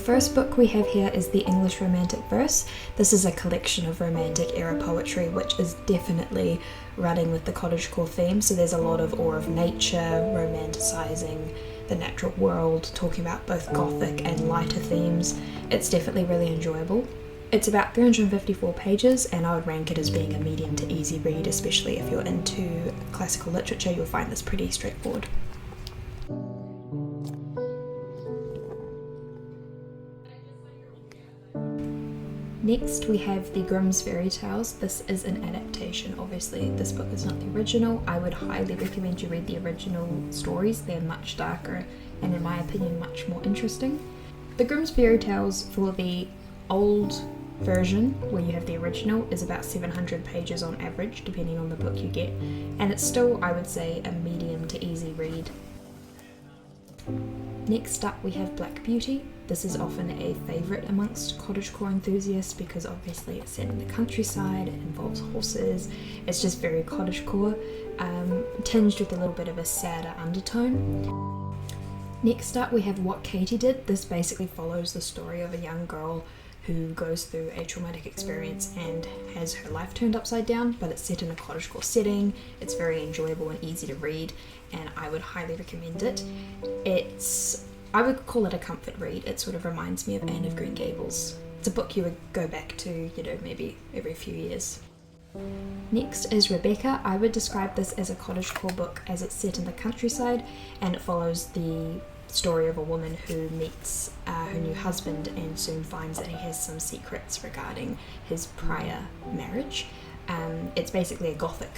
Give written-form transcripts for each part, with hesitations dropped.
first book we have here is the English Romantic Verse. This is a collection of Romantic era poetry which is definitely running with the cottagecore theme, so there's a lot of awe of nature, romanticising the natural world, talking about both gothic and lighter themes. It's definitely really enjoyable. It's about 354 pages and I would rank it as being a medium to easy read, especially if you're into classical literature. You'll find this pretty straightforward. Next we have the Grimm's Fairy Tales. This is an adaptation. Obviously this book is not the original. I would highly recommend you read the original stories. They're much darker and in my opinion much more interesting. The Grimm's Fairy Tales for the old version, where you have the original, is about 700 pages on average depending on the book you get, and it's still, I would say, a medium to easy read. Next up we have Black Beauty. This is often a favourite amongst cottagecore enthusiasts because obviously it's set in the countryside, it involves horses, it's just very cottagecore, tinged with a little bit of a sadder undertone. Next up we have What Katy Did. This basically follows the story of a young girl who goes through a traumatic experience and has her life turned upside down, but it's set in a cottagecore setting. It's very enjoyable and easy to read, and I would highly recommend it. I would call it a comfort read. It sort of reminds me of Anne of Green Gables. It's a book you would go back to, maybe every few years. Next is Rebecca. I would describe this as a cottagecore book as it's set in the countryside and it follows the story of a woman who meets her new husband and soon finds that he has some secrets regarding his prior marriage. It's basically a gothic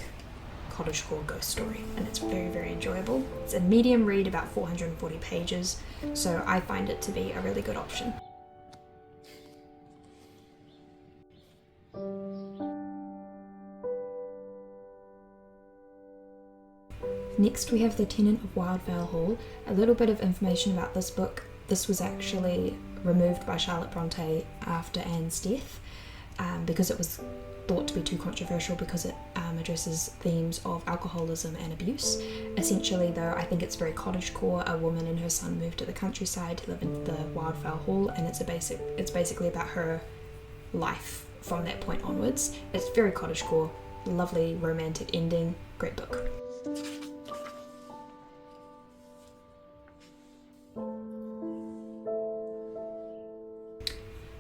cottagecore ghost story and it's very, very enjoyable. It's a medium read, about 440 pages, so I find it to be a really good option. Next we have The Tenant of Wildfell Hall. A little bit of information about this book. This was actually removed by Charlotte Bronte after Anne's death because it was thought to be too controversial because it addresses themes of alcoholism and abuse. Essentially though, I think it's very cottagecore. A woman and her son moved to the countryside to live in the Wildfell Hall, and it's basically about her life from that point onwards. It's very cottagecore, lovely romantic ending, great book.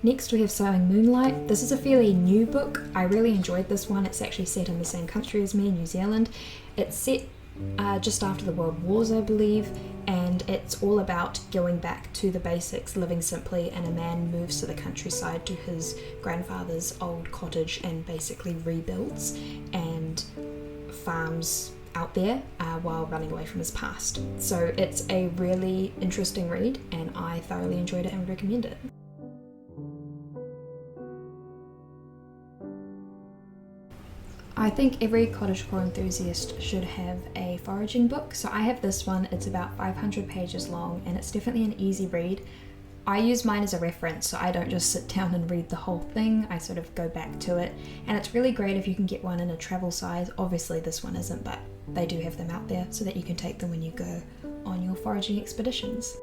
Next we have Sailing Moonlight. This is a fairly new book. I really enjoyed this one. It's actually set in the same country as me, New Zealand. It's set just after the World Wars, I believe, and it's all about going back to the basics, living simply, and a man moves to the countryside to his grandfather's old cottage and basically rebuilds and farms out there while running away from his past. So it's a really interesting read and I thoroughly enjoyed it and would recommend it. I think every cottagecore enthusiast should have a foraging book, so I have this one. It's about 500 pages long and it's definitely an easy read. I use mine as a reference, so I don't just sit down and read the whole thing, I sort of go back to it, and it's really great if you can get one in a travel size. Obviously this one isn't, but they do have them out there so that you can take them when you go on your foraging expeditions.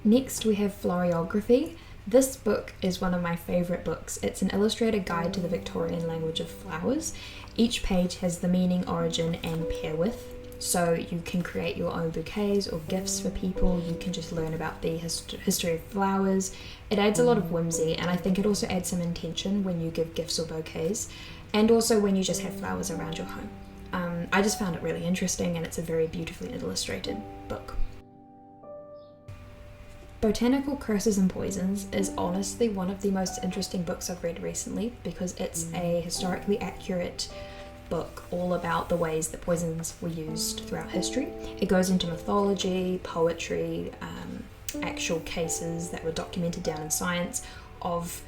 Next we have Floriography. This book is one of my favourite books. It's an illustrated guide to the Victorian language of flowers. Each page has the meaning, origin and pair with, so you can create your own bouquets or gifts for people. You can just learn about the history of flowers. It adds a lot of whimsy, and I think it also adds some intention when you give gifts or bouquets, and also when you just have flowers around your home. I just found it really interesting and it's a very beautifully illustrated book. Botanical Curses and Poisons is honestly one of the most interesting books I've read recently because it's a historically accurate book all about the ways that poisons were used throughout history. It goes into mythology, poetry, actual cases that were documented down in science of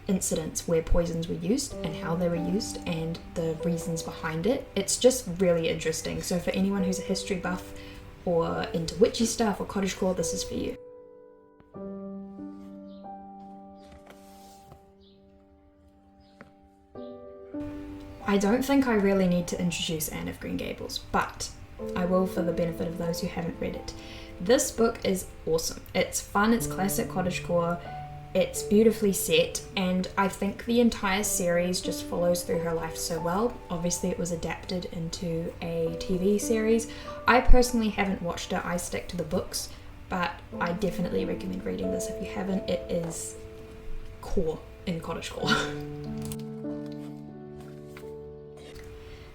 incidents where poisons were used and how they were used and the reasons behind it. It's just really interesting. So for anyone who's a history buff or into witchy stuff or cottagecore, this is for you. I don't think I really need to introduce Anne of Green Gables, but I will for the benefit of those who haven't read it. This book is awesome. It's fun, it's classic cottagecore, it's beautifully set, and I think the entire series just follows through her life so well. Obviously it was adapted into a TV series. I personally haven't watched it, I stick to the books, but I definitely recommend reading this if you haven't. It is core in cottagecore.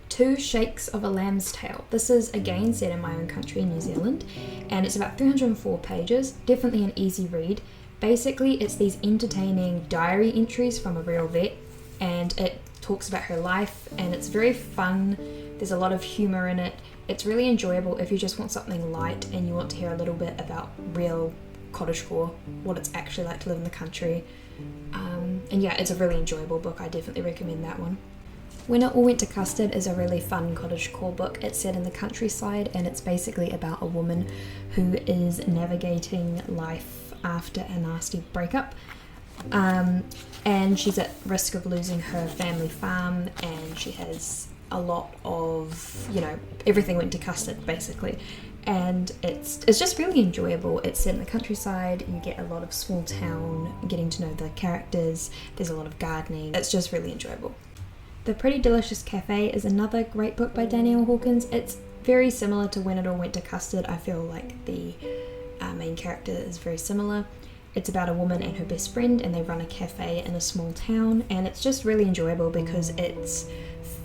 Two Shakes of a Lamb's Tail. This is again set in my own country, New Zealand, and it's about 304 pages, definitely an easy read. Basically, it's these entertaining diary entries from a real vet, and it talks about her life, and it's very fun. There's a lot of humour in it. It's really enjoyable if you just want something light and you want to hear a little bit about real cottagecore, what it's actually like to live in the country. And yeah, it's a really enjoyable book. I definitely recommend that one. When It All Went to Custard is a really fun cottagecore book. It's set in the countryside, and it's basically about a woman who is navigating life after a nasty breakup. And she's at risk of losing her family farm, and she has a lot of, everything went to custard basically. And it's just really enjoyable. It's set in the countryside, you get a lot of small town, getting to know the characters, there's a lot of gardening. It's just really enjoyable. The Pretty Delicious Cafe is another great book by Danielle Hawkins. It's very similar to When It All Went to Custard. I feel like the main character is very similar. It's about a woman and her best friend, and they run a cafe in a small town, and it's just really enjoyable because it's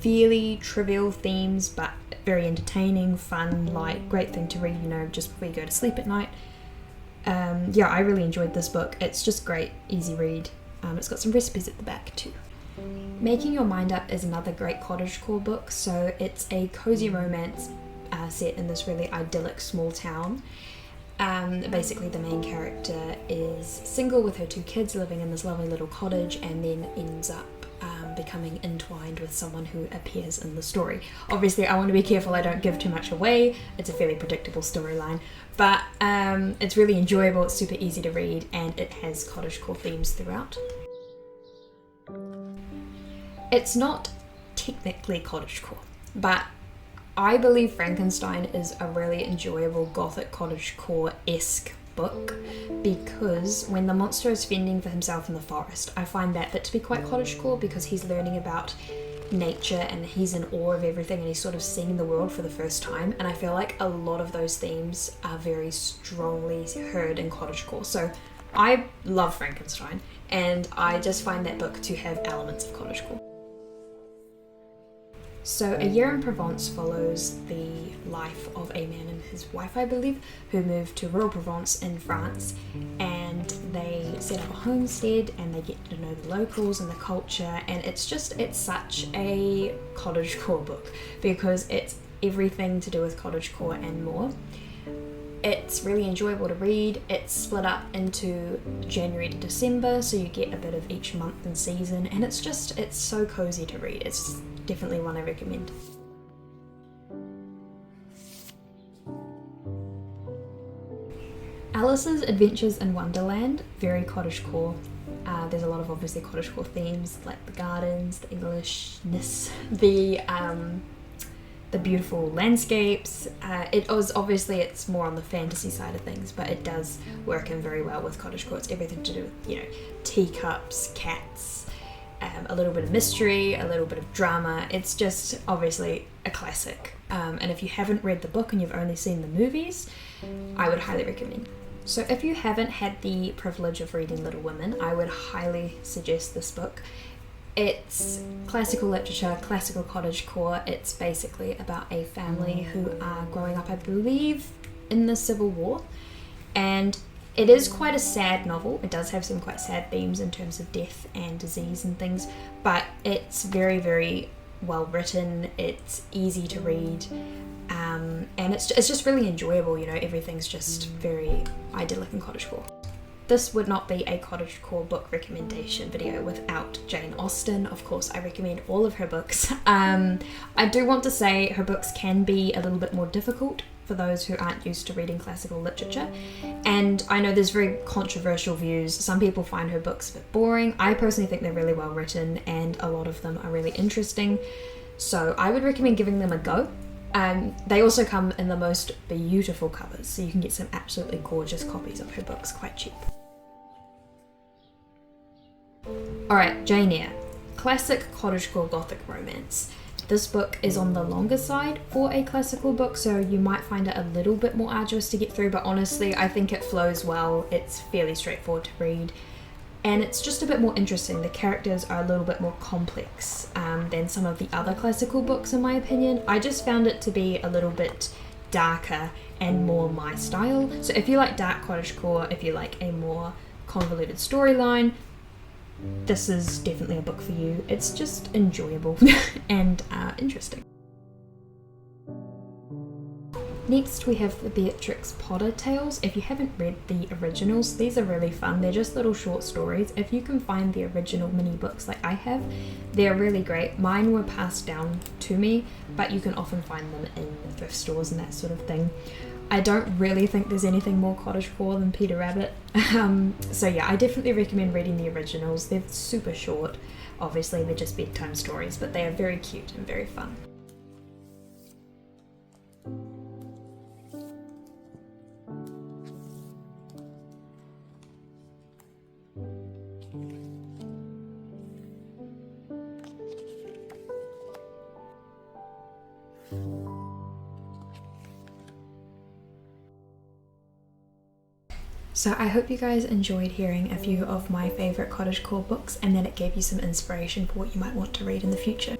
fairly trivial themes but very entertaining, fun, light, great thing to read, just before you go to sleep at night. I really enjoyed this book. It's just great, easy read. It's got some recipes at the back too. Making Your Mind Up is another great cottagecore book. So it's a cozy romance set in this really idyllic small town. Basically the main character is single with her 2 kids living in this lovely little cottage, and then ends up becoming entwined with someone who appears in the story. Obviously I want to be careful I don't give too much away. It's a fairly predictable storyline, but it's really enjoyable, it's super easy to read, and it has cottagecore themes throughout. It's not technically cottagecore, but I believe Frankenstein is a really enjoyable gothic cottagecore-esque book, because when the monster is fending for himself in the forest, I find that bit to be quite cottagecore because he's learning about nature and he's in awe of everything and he's sort of seeing the world for the first time, and I feel like a lot of those themes are very strongly heard in cottagecore. So I love Frankenstein, and I just find that book to have elements of cottagecore. So A Year in Provence follows the life of a man and his wife, I believe, who moved to rural Provence in France, and they set up a homestead and they get to know the locals and the culture, and it's such a cottagecore book because it's everything to do with cottagecore and more. It's really enjoyable to read. It's split up into January to December, so you get a bit of each month and season, and it's so cozy to read. It's definitely one I recommend. Alice's Adventures in Wonderland, very cottagecore. There's a lot of obviously cottagecore themes like the gardens, the Englishness, the beautiful landscapes. It's more on the fantasy side of things, but it does work in very well with cottagecore. It's everything to do with, teacups, cats, a little bit of mystery, a little bit of drama. It's just obviously a classic. And if you haven't read the book and you've only seen the movies, I would highly recommend. So if you haven't had the privilege of reading Little Women, I would highly suggest this book. It's classical literature, classical cottagecore. It's basically about a family who are growing up, I believe, in the Civil War. And it is quite a sad novel. It does have some quite sad themes in terms of death and disease and things, but it's very, very well written. It's easy to read, and it's just really enjoyable. Everything's just very idyllic and cottagecore. This would not be a cottagecore book recommendation video without Jane Austen. Of course, I recommend all of her books. I do want to say her books can be a little bit more difficult for those who aren't used to reading classical literature. And I know there's very controversial views. Some people find her books a bit boring. I personally think they're really well written and a lot of them are really interesting. So I would recommend giving them a go. They also come in the most beautiful covers, so you can get some absolutely gorgeous copies of her books quite cheap. Alright, Jane Eyre. Classic cottagecore gothic romance. This book is on the longer side for a classical book, so you might find it a little bit more arduous to get through, but honestly I think it flows well. It's fairly straightforward to read, and it's just a bit more interesting. The characters are a little bit more complex than some of the other classical books in my opinion. I just found it to be a little bit darker and more my style. So if you like dark cottagecore, if you like a more convoluted storyline, this is definitely a book for you. It's just enjoyable and interesting. Next we have the Beatrix Potter tales. If you haven't read the originals, these are really fun. They're just little short stories. If you can find the original mini books like I have, they're really great. Mine were passed down to me, but you can often find them in thrift stores and that sort of thing. I don't really think there's anything more cottagecore than Peter Rabbit. So yeah, I definitely recommend reading the originals. They're super short. Obviously they're just bedtime stories, but they are very cute and very fun. So I hope you guys enjoyed hearing a few of my favourite cottagecore books and that it gave you some inspiration for what you might want to read in the future.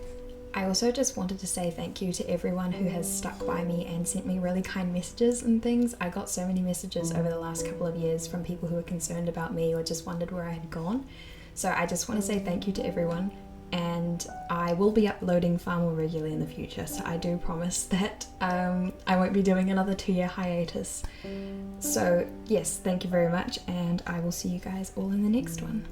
I also just wanted to say thank you to everyone who has stuck by me and sent me really kind messages and things. I got so many messages over the last couple of years from people who were concerned about me or just wondered where I had gone. So I just want to say thank you to everyone, and I will be uploading far more regularly in the future, so I do promise that I won't be doing another 2-year hiatus. So yes, thank you very much, and I will see you guys all in the next one.